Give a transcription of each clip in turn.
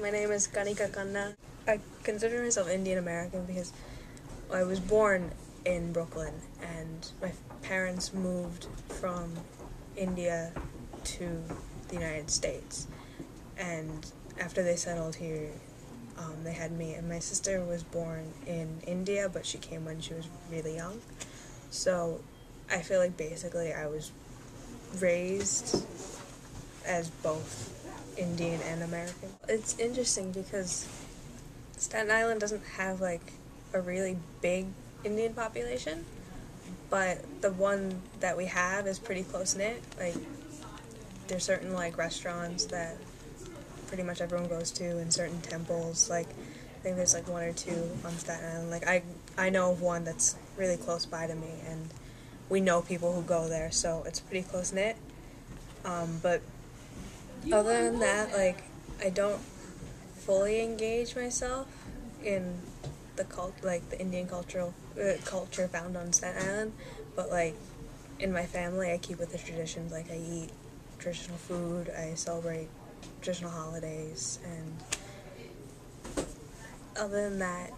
My name is Kanika. I consider myself Indian American because I was born in Brooklyn and my parents moved from India to the United States. And after they settled here, they had me, and my sister was born in India, but she came when she was really young. So I feel like basically I was raised as both Indian and American. It's interesting because Staten Island doesn't have like a really big Indian population, but the one that we have is pretty close-knit. Like, there's certain like restaurants that pretty much everyone goes to, and certain temples. Like, I think there's like one or two on Staten Island. Like, I know of one that's really close by to me, and we know people who go there, so it's pretty close-knit. But other than that, like, I don't fully engage myself in the the Indian culture found on Staten Island, but like in my family, I keep with the traditions. Like, I eat traditional food, I celebrate traditional holidays, and other than that,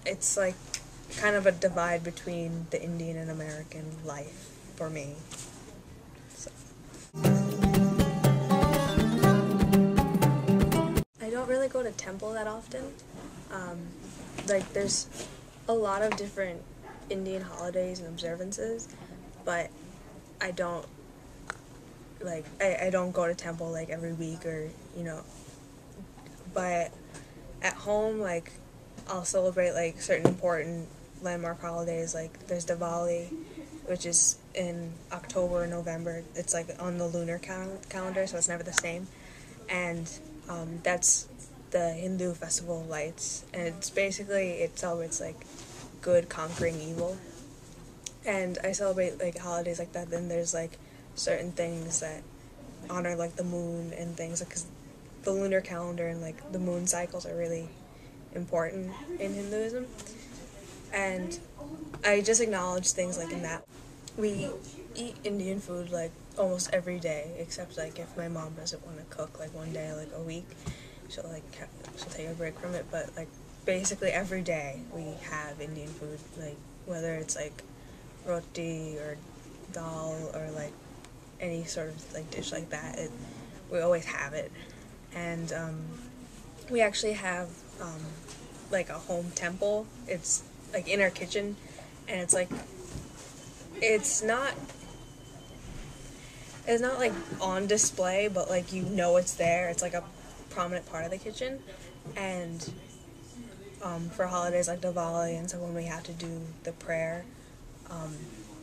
it's like kind of a divide between the Indian and American life for me. So. I don't really go to temple that often. Like, there's a lot of different Indian holidays and observances, but I don't I don't go to temple like every week, or but at home, like, I'll celebrate like certain important landmark holidays. Like, there's Diwali, which is in October or November. It's like on the lunar calendar, so it's never the same, and that's the Hindu festival of lights, and it celebrates like good conquering evil. And I celebrate like holidays like that. Then there's like certain things that honor like the moon and things, because the lunar calendar and like the moon cycles are really important in Hinduism. And I just acknowledge things like in that. We eat Indian food like almost every day, except like if my mom doesn't want to cook like one day like a week, she'll take a break from it. But like basically every day we have Indian food, like whether it's like roti or dal or like any sort of like dish like that, we always have it. And we actually have like a home temple. It's like in our kitchen, and it's not like on display, but like it's there. It's like a prominent part of the kitchen. And for holidays like Diwali, and so when we have to do the prayer,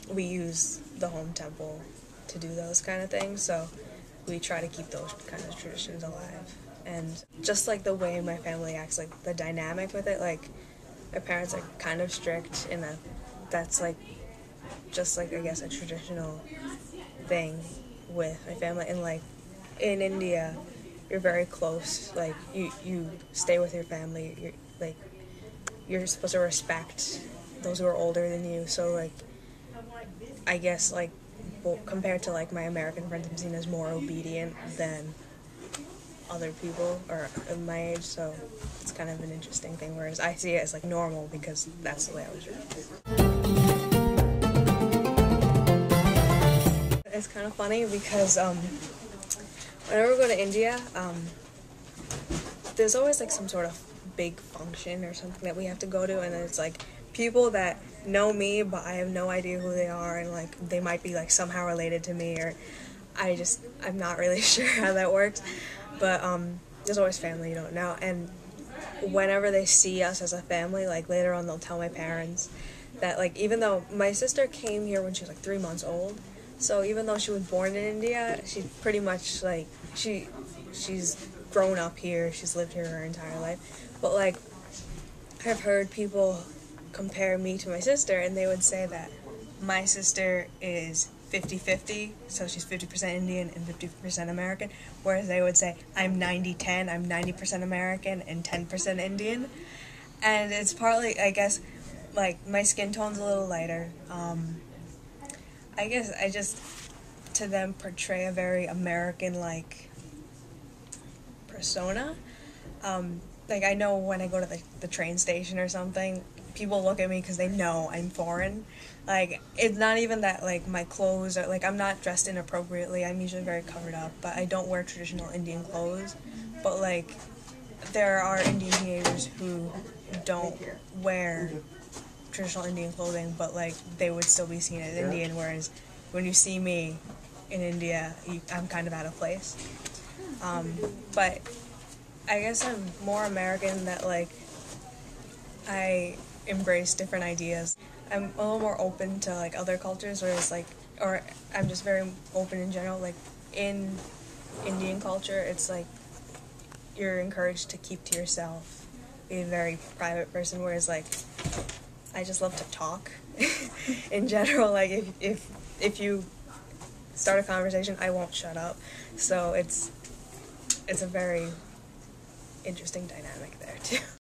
we use the home temple to do those kind of things. So we try to keep those kind of traditions alive. And just like the way my family acts, like the dynamic with it, like my parents are kind of strict in that's like just like I guess a traditional thing with my family. And like in India, you're very close. Like you stay with your family. You're supposed to respect those who are older than you. So like I guess like compared to like my American friends, I'm seen as more obedient than other people or of my age. So it's kind of an interesting thing, whereas I see it as like normal because that's the way I was raised. It's kind of funny because whenever we go to India, there's always like some sort of big function or something that we have to go to, and it's like people that know me but I have no idea who they are, and like they might be like somehow related to me, or I'm not really sure how that works. But there's always family you don't know, and whenever they see us as a family, like later on they'll tell my parents that like even though my sister came here when she was like 3 months old, so even though she was born in India, she's pretty much like she's grown up here, she's lived here her entire life. But like I've heard people compare me to my sister, and they would say that my sister is 50-50, so she's 50% Indian and 50% American, whereas they would say I'm 90-10, I'm 90% American and 10% Indian. And it's partly, I guess, like my skin tone's a little lighter. I guess I just, to them, portray a very American-like persona. Like, I know when I go to the train station or something, people look at me because they know I'm foreign. Like, it's not even that, like, my clothes are, like, I'm not dressed inappropriately. I'm usually very covered up, but I don't wear traditional Indian clothes. But, like, there are Indian teenagers who don't wear traditional Indian clothing, but, like, they would still be seen as Indian, whereas when you see me in India, I'm kind of out of place. But I guess I'm more American that, like, I embrace different ideas. I'm a little more open to, like, other cultures, whereas, like, or I'm just very open in general. Like, in Indian culture, it's like you're encouraged to keep to yourself, be a very private person, whereas, like, I just love to talk in general. Like, if you start a conversation, I won't shut up. So it's a very interesting dynamic there, too.